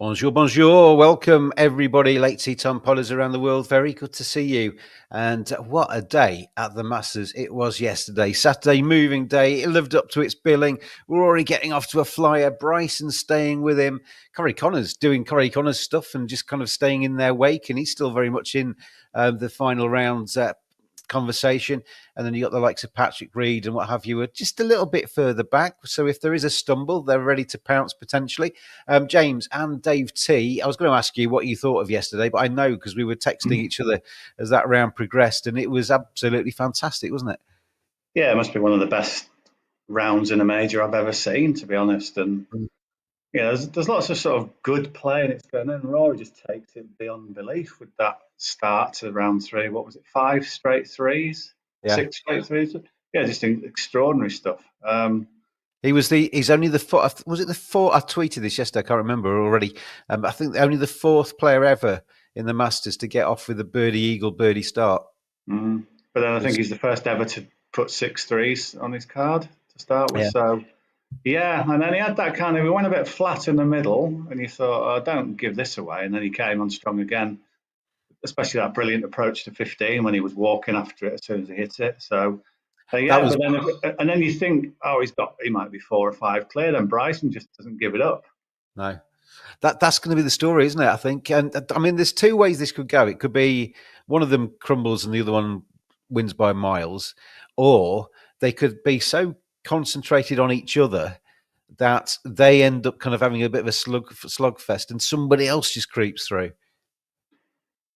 Bonjour, bonjour. Welcome, everybody. Late tea time pollers around the world. Very good to see you. And what a day at the Masters it was yesterday. Saturday, moving day. It lived up to its billing. We're already getting off to a flyer. Bryson staying with him. Corey Connors doing Corey Connors stuff and just kind of staying in their wake. And he's still very much in the final rounds conversation. And then you got the likes of Patrick Reed and what have you, just a little bit further back. So if there is a stumble, they're ready to pounce potentially. James and Dave T, I was going to ask you what you thought of yesterday, but I know because we were texting each other as that round progressed, and it was absolutely fantastic, wasn't it? Yeah, it must be one of the best rounds in a major I've ever seen, to be honest. And there's lots of sort of good play, and it's going on. Rory just takes it beyond belief with that start to round three. What was it? 5 straight threes, Yeah. 6 straight threes. Yeah, just extraordinary stuff. He's only the fourth. Was it the fourth? I tweeted this yesterday. I can't remember already. I think only the fourth player ever in the Masters to get off with a birdie start. But then I think he's the first ever to put 6 threes on his card to start with. Yeah. So, yeah, and then he had that he went a bit flat in the middle, and you thought, oh, don't give this away. And then he came on strong again, especially that brilliant approach to 15 when he was walking after it as soon as he hit it. So, and then you think, oh, he might be 4 or 5 clear. Then Bryson just doesn't give it up. No, that's going to be the story, isn't it? I think, and I mean, there's 2 ways this could go. It could be one of them crumbles and the other one wins by miles, or they could be so concentrated on each other that they end up kind of having a bit of a slugfest, and somebody else just creeps through.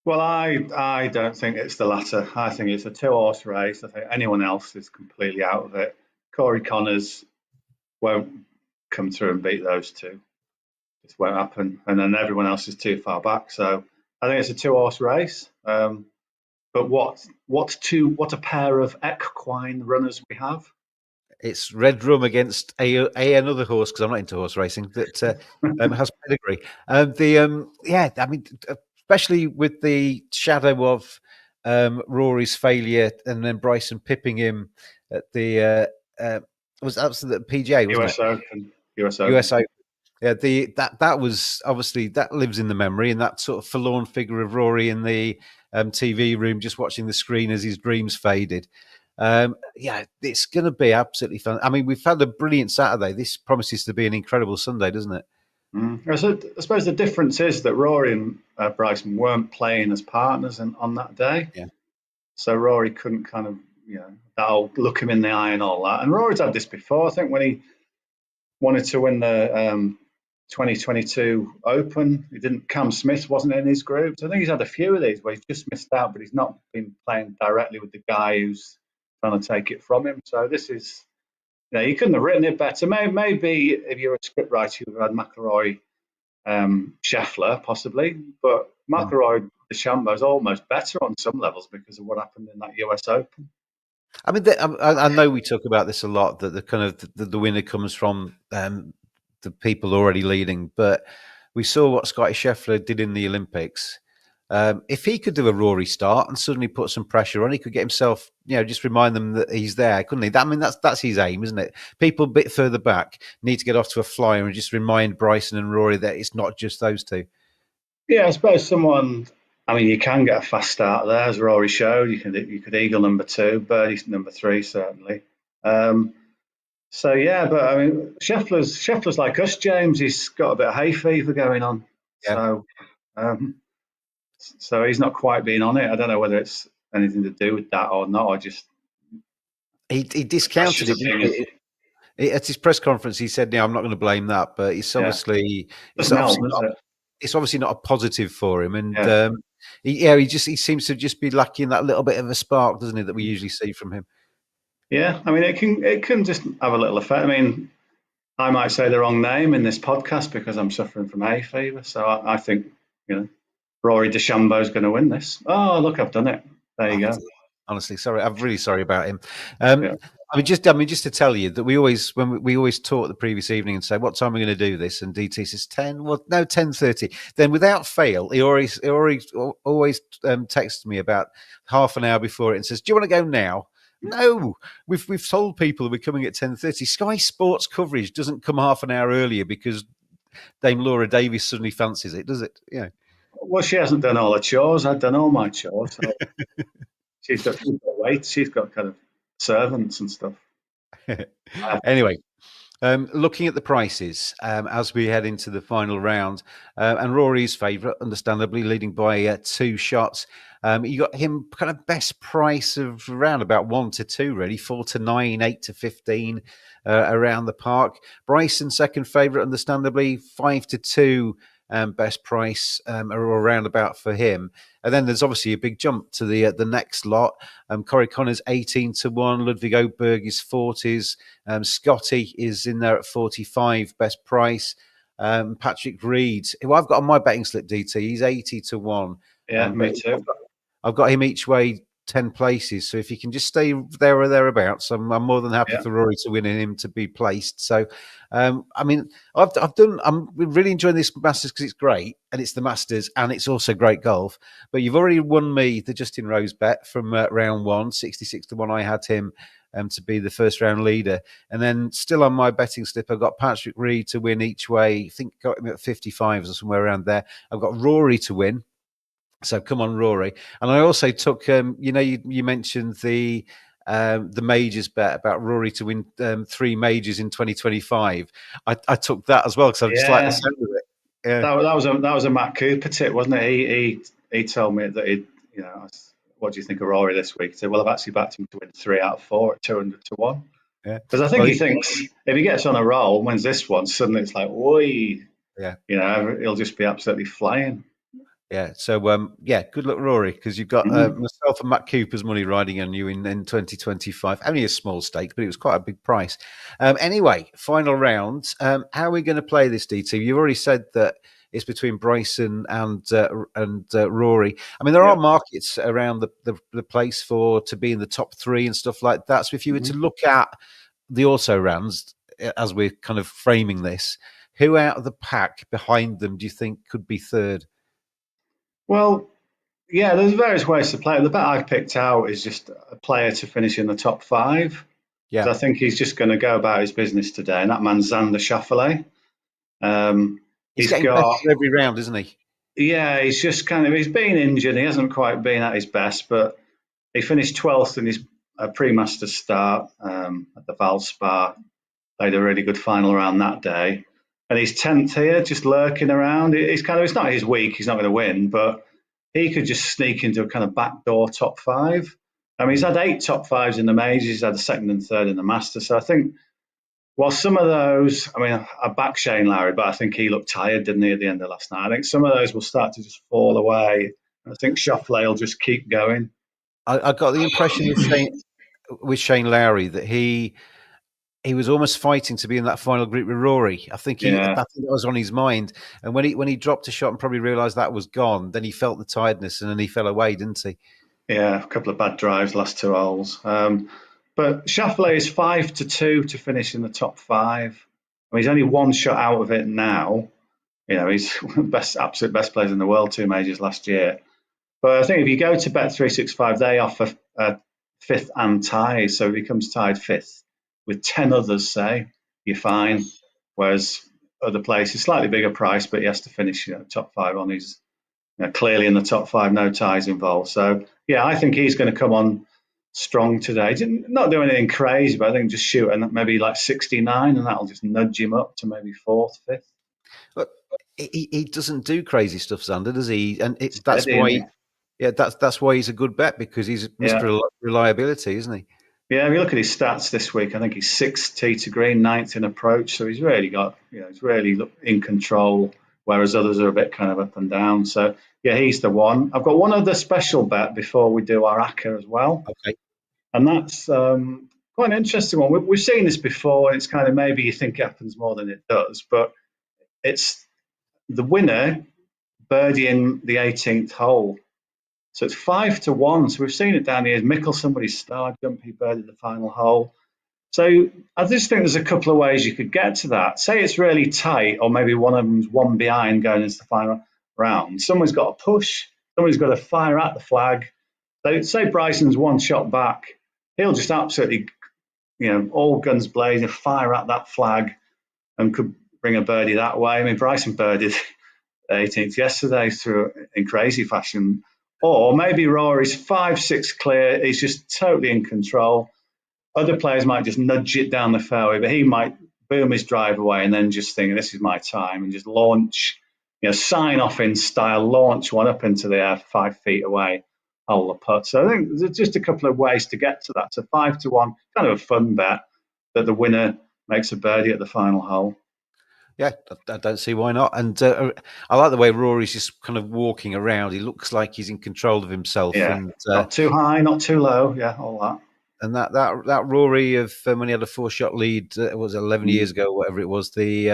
Well, I don't think it's the latter. I think it's a 2-horse race. I think anyone else is completely out of it. Corey Connors won't come through and beat those two. It won't happen. And then everyone else is too far back. So I think it's a 2-horse race. But what a pair of equine runners we have. It's Red Rum against another horse, because I'm not into horse racing, that has pedigree. I mean, especially with the shadow of Rory's failure and then Bryson pipping him at the was absolutely the PGA, wasn't US Open. Yeah, that was obviously, that lives in the memory, and that sort of forlorn figure of Rory in the TV room just watching the screen as his dreams faded. It's going to be absolutely fun. I mean, we've had a brilliant Saturday. This promises to be an incredible Sunday, doesn't it? So I suppose the difference is that Rory and Bryson weren't playing as partners on that day. Yeah. So Rory couldn't that'll look him in the eye and all that. And Rory's had this before. I think when he wanted to win the 2022 Open, Cam Smith wasn't in his group. So I think he's had a few of these where he's just missed out, but he's not been playing directly with the guy who's trying to take it from him. So this is, you couldn't have written it better. Maybe if you're a scriptwriter, you would have had McIlroy, Scheffler possibly, but McIlroy de Chambeau is almost better on some levels because of what happened in that US Open. I mean, I know we talk about this a lot, that the kind of the winner comes from the people already leading, but we saw what Scotty Scheffler did in the Olympics. If he could do a Rory start and suddenly put some pressure on, he could get himself, just remind them that he's there, couldn't he? I mean, that's his aim, isn't it? People a bit further back need to get off to a flyer and just remind Bryson and Rory that it's not just those two. Yeah, I suppose you can get a fast start there, as Rory showed. You could eagle number 2, birdie number 3, certainly. So yeah, but I mean, Scheffler's like us, James. He's got a bit of hay fever going on. Yeah. So he's not quite been on it. I don't know whether it's anything to do with that or not, or just he discounted it. At his press conference, he said, "I'm not going to blame that," but it's obviously it's obviously not a positive for him, and he seems to just be lacking that little bit of a spark, doesn't he, that we usually see from him. Yeah, I mean, it can just have a little effect. I mean, I might say the wrong name in this podcast because I'm suffering from hay fever, so I think Rory de Chambeau is going to win this. Oh, look, I've done it. There you go. Honestly, sorry. I'm really sorry about him. I mean, just to tell you that we always talk the previous evening and say, what time are we going to do this? And DT says 10. Well, no, 10:30. Then without fail, he always texts me about half an hour before it and says, do you want to go now? No, we've told people we're coming at 10:30. Sky Sports coverage doesn't come half an hour earlier because Dame Laura Davies suddenly fancies it, does it? Yeah. Well, she hasn't done all her chores. I've done all my chores. So she's got weight. She's got kind of servants and stuff. Anyway, looking at the prices as we head into the final round, and Rory's favourite, understandably, leading by 2 shots. You got him kind of best price of around about 1 to 2, really, 4 to 9, 8 to 15 around the park. Bryson, second favourite, understandably, 5 to 2. Best price or around about for him, and then there's obviously a big jump to the next lot. Corey Connors 18 to 1, Ludwig Oberg is 40s, Scotty is in there at 45 best price. Patrick Reed, who I've got on my betting slip, DT, he's 80 to 1. Yeah, me too. I've got him each way 10 places. So if you can just stay there or thereabouts, I'm more than happy for Rory to win and him to be placed. So, I mean, I'm really enjoying this Masters because it's great and it's the Masters and it's also great golf. But you've already won me the Justin Rose bet from round 1, 66 to 1. I had him to be the first round leader. And then still on my betting slip, I've got Patrick Reed to win each way. I think got him at 55 or somewhere around there. I've got Rory to win. So come on, Rory. And I also took, you mentioned the majors bet about Rory to win 3 majors in 2025. I took that as well because I just like the sound of it. Yeah. That was a Matt Cooper tip, wasn't it? He told me that what do you think of Rory this week? He said, well, I've actually backed him to win 3 out of 4 at 200 to 1. Yeah. Because I think he thinks if he gets on a roll, wins this one, suddenly it's like, oi, yeah, he'll just be absolutely flying. Yeah. So, good luck, Rory, because you've got myself and Matt Cooper's money riding on you in 2025. Only a small stake, but it was quite a big price. Anyway, final round. How are we going to play this, DT? You've already said that it's between Bryson and Rory. I mean, there are markets around the place to be in the top 3 and stuff like that. So if you were to look at the auto rounds, as we're kind of framing this, who out of the pack behind them do you think could be third? Well, yeah, there's various ways to play it. The bet I've picked out is just a player to finish in the top 5. Yeah, I think he's just going to go about his business today, and that man's Xander Schauffele. He's getting better every round, isn't he? Yeah, he's just he's been injured. He hasn't quite been at his best, but he finished 12th in his pre-Masters start at the Valspar. Played a really good final round that day. And he's 10th here, just lurking around. It's not his week. He's not going to win, but he could just sneak into a kind of backdoor top 5. I mean, he's had 8 top 5s in the majors. He's had a 2nd and 3rd in the Masters. So I think, while some of those, I mean, I back Shane Lowry, but I think he looked tired, didn't he, at the end of last night? I think some of those will start to just fall away. I think Schauffele will just keep going. I got the impression with Shane Lowry that he was almost fighting to be in that final group with Rory. I think that was on his mind. And when he dropped a shot and probably realised that was gone, then he felt the tiredness and then he fell away, didn't he? Yeah, a couple of bad drives, last 2 holes. But Schauffele is 5 to 2 to finish in the top 5. I mean, he's only 1 shot out of it now. He's absolute best players in the world, 2 majors last year. But I think if you go to Bet365, they offer 5th and ties. So if he comes tied 5th with 10 others, say, you're fine. Whereas other places, slightly bigger price, but he has to finish top 5 on his, clearly in the top 5, no ties involved. So, yeah, I think he's going to come on strong today. Not do anything crazy, but I think just shoot and maybe like 69, and that'll just nudge him up to maybe 4th, 5th. But he doesn't do crazy stuff, Xander, does he? And that's why. Yeah, that's why he's a good bet, because he's Mr. Reliability, isn't he? Yeah, if you look at his stats this week, I think he's 6th tee to green, 9th in approach. So he's really got, he's really in control, whereas others are a bit kind of up and down. So, yeah, he's the one. I've got one other special bet before we do our acca as well. Okay. And that's quite an interesting one. We've seen this before, and it's kind of maybe you think it happens more than it does, but it's the winner birdieing the 18th hole. So it's 5 to 1. So we've seen it down here. Mickelson, somebody's star jump, he birdied the final hole. So I just think there's a couple of ways you could get to that. Say it's really tight, or maybe one of them's 1 behind going into the final round. Someone's got to push. Someone's got to fire at the flag. So say Bryson's 1 shot back. He'll just absolutely, all guns blazing, fire at that flag and could bring a birdie that way. I mean, Bryson birdied 18th yesterday in crazy fashion. Or maybe Rory's 5-6 clear. He's just totally in control. Other players might just nudge it down the fairway, but he might boom his drive away and then just think, this is my time, and just launch, sign off in style, launch one up into the air 5 feet away, hole the putt. So I think there's just a couple of ways to get to that. So 5-1, kind of a fun bet that the winner makes a birdie at the final hole. Yeah, I don't see why not. And I like the way Rory's just kind of walking around. He looks like he's in control of himself. Yeah, and not too high, not too low. Yeah, all that. And that Rory of when he had a 4-shot lead, it was 11 years ago, whatever it was. He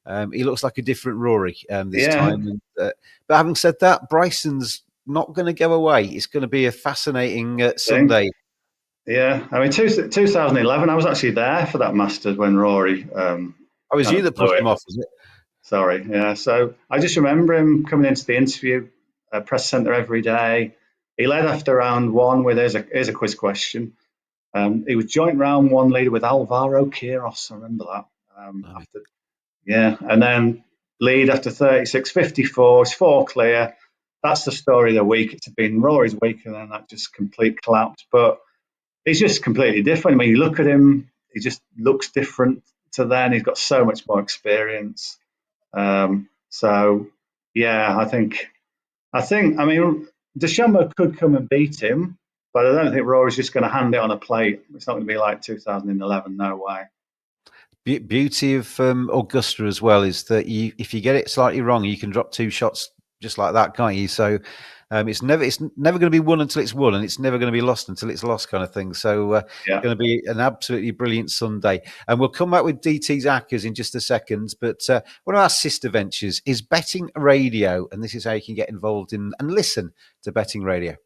looks like a different Rory this time. And, but having said that, Bryson's not going to go away. It's going to be a fascinating Sunday. Yeah, I mean, 2011, I was actually there for that Masters when Rory. Oh, it was you that pushed him off, was it? Sorry, yeah. So I just remember him coming into the interview, press centre every day. He led after round one with, here's a quiz question. He was joint round one leader with Alvaro Quiros. I remember that. And then lead after 36, 54, it's 4 clear. That's the story of the week. It's been Rory's week, and then that just complete collapse. But he's just completely different. I mean, you look at him, he just looks different to then. He's got so much more experience. So yeah, I think. I mean, de Chambeau could come and beat him, but I don't think Rory's just going to hand it on a plate. It's not going to be like 2011. No way. Beauty of Augusta as well is that if you get it slightly wrong, you can drop 2 shots just like that, can't you? So it's never going to be won until it's won, and it's never going to be lost until it's lost, kind of thing. So it's going to be an absolutely brilliant Sunday. And we'll come back with DT's Accas in just a second. But one of our sister ventures is Betting Radio, and this is how you can get involved in and listen to Betting Radio.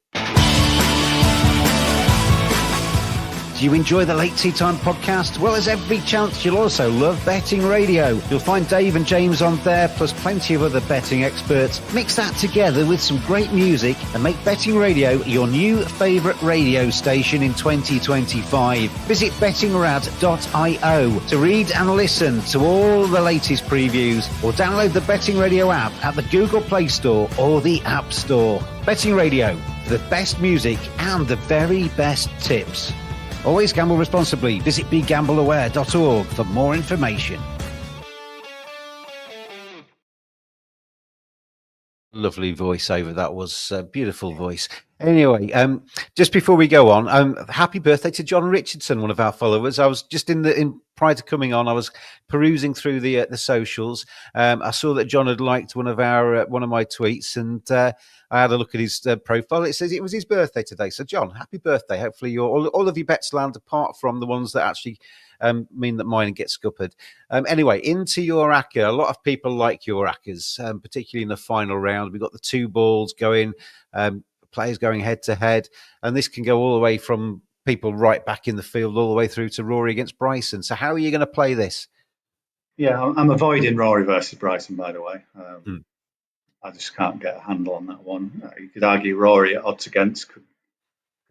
Do you enjoy the Late Tea Time podcast? Well, there's every chance you'll also love Betting Radio. You'll find Dave and James on there, plus plenty of other betting experts. Mix that together with some great music and make Betting Radio your new favourite radio station in 2025. Visit bettingrad.io to read and listen to all the latest previews, or download the Betting Radio app at the Google Play Store or the App Store. Betting Radio, the best music and the very best tips. Always gamble responsibly. Visit begambleaware.org for more information. Lovely voiceover. That was a beautiful voice. Anyway, just before we go on, happy birthday to John Richardson, one of our followers. I was just prior to coming on, I was perusing through the socials. I saw that John had liked one of my tweets, and I had a look at his profile. It says it was his birthday today. So, John, happy birthday! Hopefully, all of your bets land, apart from the ones that actually mean that mine get scuppered. Anyway, into your acca. A lot of people like your accas, particularly in the final round. We've got the 2 balls going. Players going head to head, and this can go all the way from people right back in the field all the way through to Rory against Bryson. So how are you going to play this? Yeah, I'm avoiding Rory versus Bryson, by the way. I just can't get a handle on that one. You could argue Rory at odds against could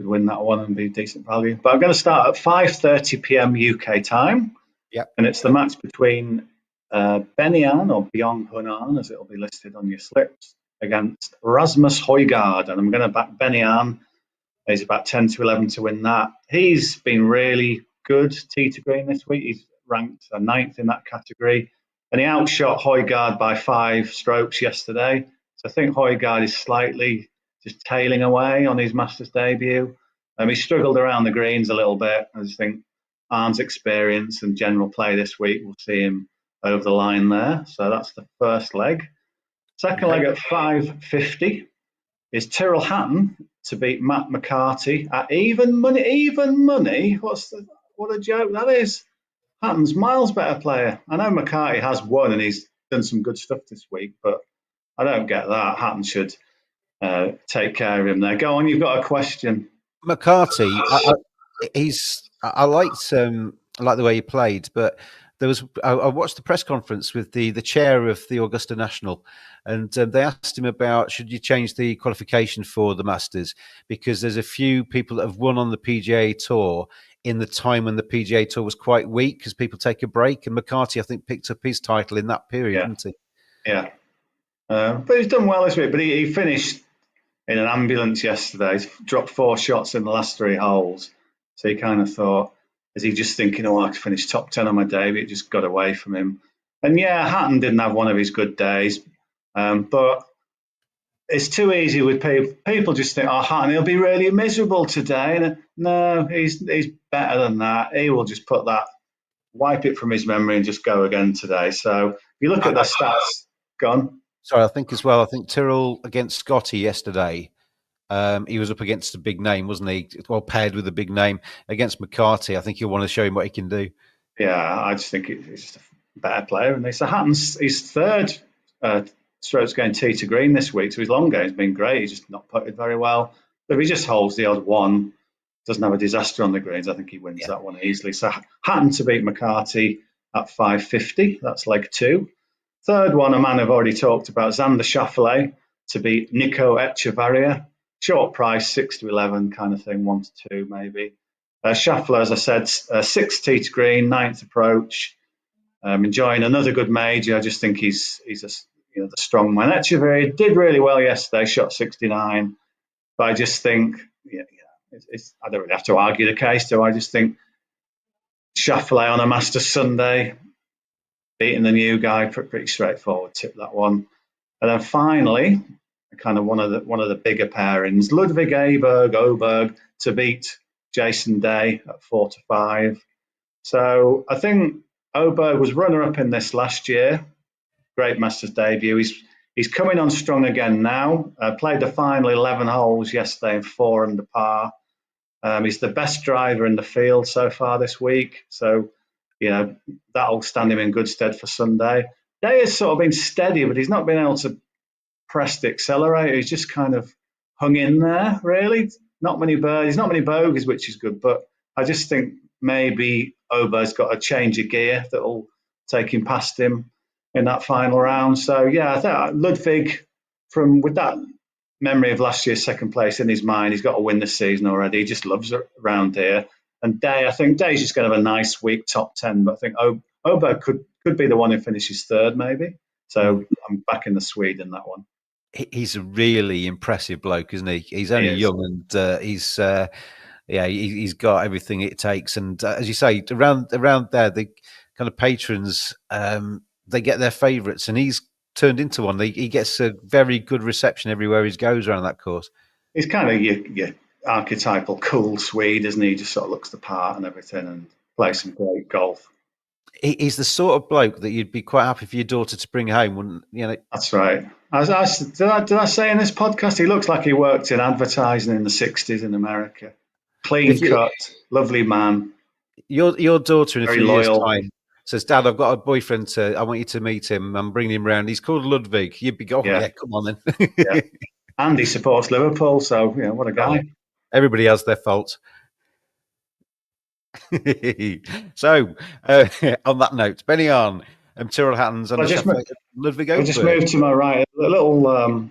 win that one and be decent value. But I'm going to start at 5:30 p.m. UK time. Yep. And it's the match between Benian, or Byung Hun An, as it'll be listed on your slips, against Rasmus Højgaard, and I'm going to back Benian. He's about 10 to 11 to win that. He's been really good tee to green this week. He's ranked 9th in that category, and he outshot Højgaard by 5 strokes yesterday. So I think Højgaard is slightly just tailing away on his Masters debut. He struggled around the greens a little bit. I just think Arn's experience and general play this week will see him over the line there. So that's the first leg. Second leg at 5:50 is Tyrrell Hatton to beat Matt McCarthy at even money. Even money? What a joke that is. Hatton's miles better player. I know McCarthy has won and he's done some good stuff this week, but I don't get that. Hatton should take care of him there. Go on, you've got a question. McCarthy, I liked I like the way he played, but I watched the press conference with the chair of the Augusta National, and they asked him about should you change the qualification for the Masters, because there's a few people that have won on the PGA Tour in the time when the PGA Tour was quite weak because people take a break, and McCarthy I think picked up his title in that period, Yeah, didn't he? yeah. But he's done well this week. But he finished in an ambulance yesterday. He's dropped 4 shots in the last 3 holes. So he kind of thought, is he just thinking, oh, I could finish top 10 on my day? But it just got away from him. And yeah, Hatton didn't have one of his good days. But it's too easy with people. People just think, oh, Hatton, he'll be really miserable today. And no, he's better than that. He will just wipe it from his memory and just go again today. So if you look at the stats, gone. Sorry, I think as well. I think Tyrrell against Scotty yesterday. He was up against a big name, wasn't he? Well, paired with a big name against McCarthy. I think he'll want to show him what he can do. Yeah, I just think he's just a better player. And so Hatton's his third strokes going tee to green this week. So his long game's been great. He's just not putted very well. But if he just holds the odd one, doesn't have a disaster on the greens, I think he wins that one easily. So Hatton to beat McCarthy at 550. That's leg 2. Third one, a man I've already talked about, Xander Schauffele to beat Nico Echevarria. Short price, 6 to 11 kind of thing, 1 to 2 maybe. Schauffele, as I said, 6th tee to green, 9th approach. Enjoying another good major. I just think he's the strong man. Echevarria did really well yesterday, shot 69. But I just think, I don't really have to argue the case, do I? Just think Schauffele on a Masters Sunday, beating the new guy, pretty straightforward. Tip that one. And then finally, kind of one of the bigger pairings, Ludwig Oberg to beat Jason Day at 4 to 5. So I think Oberg was runner-up in this last year. Great Masters debut. He's coming on strong again now. Played the final 11 holes yesterday in 4 under par. He's the best driver in the field so far this week. So, that'll stand him in good stead for Sunday. Day has sort of been steady, but he's not been able to press the accelerator. He's just kind of hung in there, really. Not many birdies, not many bogeys, which is good. But I just think maybe Ober's got a change of gear that will take him past him in that final round. So, yeah, I think Ludwig, with that memory of last year's second place in his mind, he's got to win this season already. He just loves it around here. And I think Day's just going to have a nice week, top 10. But I think Oberg could be the one who finishes third, maybe. So I'm back in the Swede in that one. He's a really impressive bloke, isn't he? He's only young, and he's got everything it takes. And as you say, around there, the kind of patrons, they get their favourites, and he's turned into one. He gets a very good reception everywhere he goes around that course. He's kind of your archetypal cool Swede, isn't he? He just sort of looks the part and everything, and plays some great golf. He's the sort of bloke that you'd be quite happy for your daughter to bring home, wouldn't you? That's right. Did I say in this podcast, he looks like he worked in advertising in the 60s in America. Clean cut, lovely man. Your daughter in a few years' loyal. time says, "Dad, I've got a boyfriend. I want you to meet him. I'm bringing him round. He's called Ludwig." You'd be going, yeah, come on then. Yeah. And he supports Liverpool, so what a guy. Everybody has their faults. So, on that note, Benny on Tyrrell Hatton's and Ludwig Oberg. I just moved to my right, a little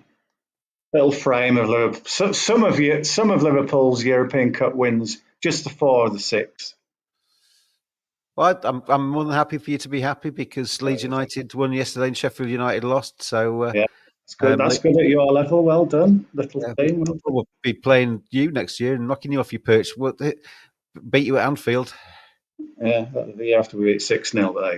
frame of Liverpool. Some of Liverpool's European Cup wins, just the 4 of the 6. Well, I'm more than happy for you to be happy because Leeds United won yesterday and Sheffield United lost. So yeah, that's good. That's good at your level. Well done, little team. We'll be playing you next year and knocking you off your perch. We'll beat you at Anfield. Yeah, the year after we beat 6-0. But there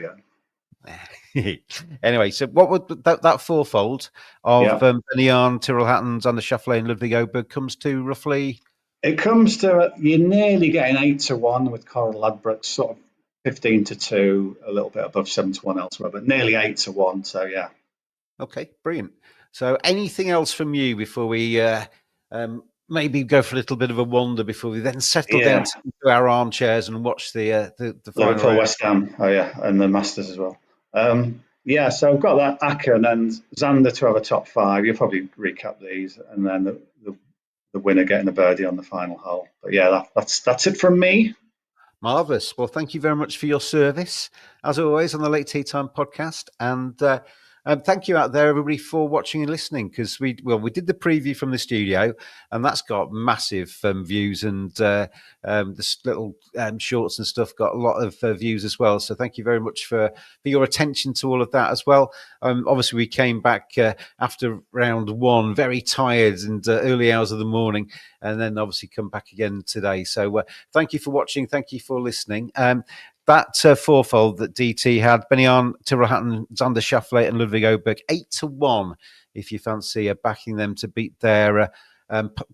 you go. Anyway, so what would that fourfold of Benny on, Tyrrell Hatton's, and the Schauffele and Ludwig Oberg comes to roughly? It comes to you're nearly getting 8 to 1 with Coral Ladbrokes, sort of 15 to 2, a little bit above 7 to 1 elsewhere, but nearly 8 to 1. So yeah. Okay, brilliant. So anything else from you before we maybe go for a little bit of a wander before we then settle down to our armchairs and watch the final Liverpool West Ham. Oh yeah, and the Masters as well. So I've got that acca and then Xander to have a top 5. You'll probably recap these, and then the winner getting a birdie on the final hole. But yeah, that's it from me. Marvellous. Well, thank you very much for your service, as always, on the Late Tea Time podcast. And thank you out there, everybody, for watching and listening, because we did the preview from the studio, and that's got massive views, and this little shorts and stuff got a lot of views as well. So thank you very much for your attention to all of that as well. Obviously, we came back after round one, very tired and early hours of the morning, and then obviously come back again today. So thank you for watching. Thank you for listening. That fourfold that DT had, Benyon, Tyrrell Hatton, Xander Schauffele and Ludwig Oberg, 8-1, if you fancy backing them to beat their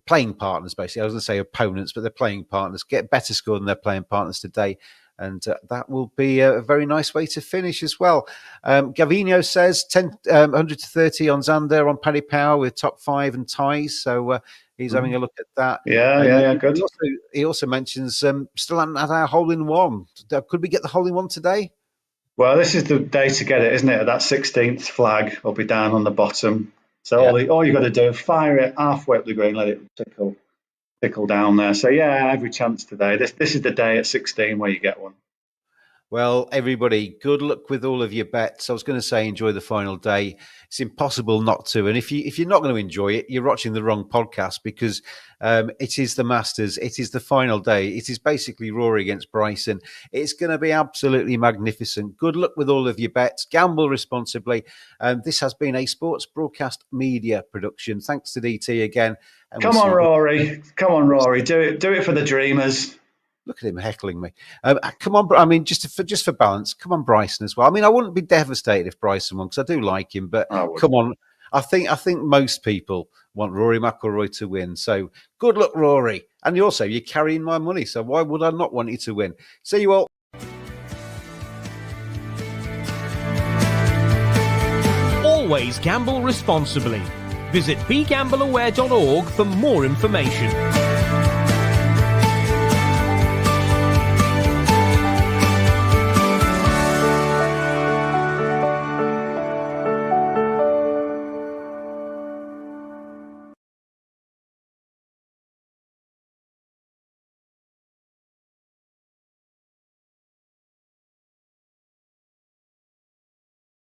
playing partners, basically. I was going to say opponents, but they're playing partners. Get a better score than their playing partners today. And that will be a very nice way to finish as well. Gavino says 100 to 30 on Xander, on Paddy Power with top 5 and ties. So he's having a look at that. Yeah, good. He also mentions still haven't had our hole-in-one. Could we get the hole-in-one today? Well, this is the day to get it, isn't it? That 16th flag will be down on the bottom. So all you got to do, fire it halfway up the green, let it tickle down there. So yeah, every chance today. This is the day at 16 where you get one. Well, everybody, good luck with all of your bets. I was going to say enjoy the final day. It's impossible not to. And if you're not going to enjoy it, you're watching the wrong podcast, because it is the Masters. It is the final day. It is basically Rory against Bryson. It's going to be absolutely magnificent. Good luck with all of your bets. Gamble responsibly. This has been a Sports Broadcast Media production. Thanks to DT again. Come on, Rory. Do it for the dreamers. Look at him heckling me. Come on, I mean, just for balance, come on, Bryson as well. I mean, I wouldn't be devastated if Bryson won, because I do like him, but come on. I think most people want Rory McIlroy to win. So good luck, Rory. And you're carrying my money, so why would I not want you to win? See you all. Always gamble responsibly. Visit begambleaware.org for more information.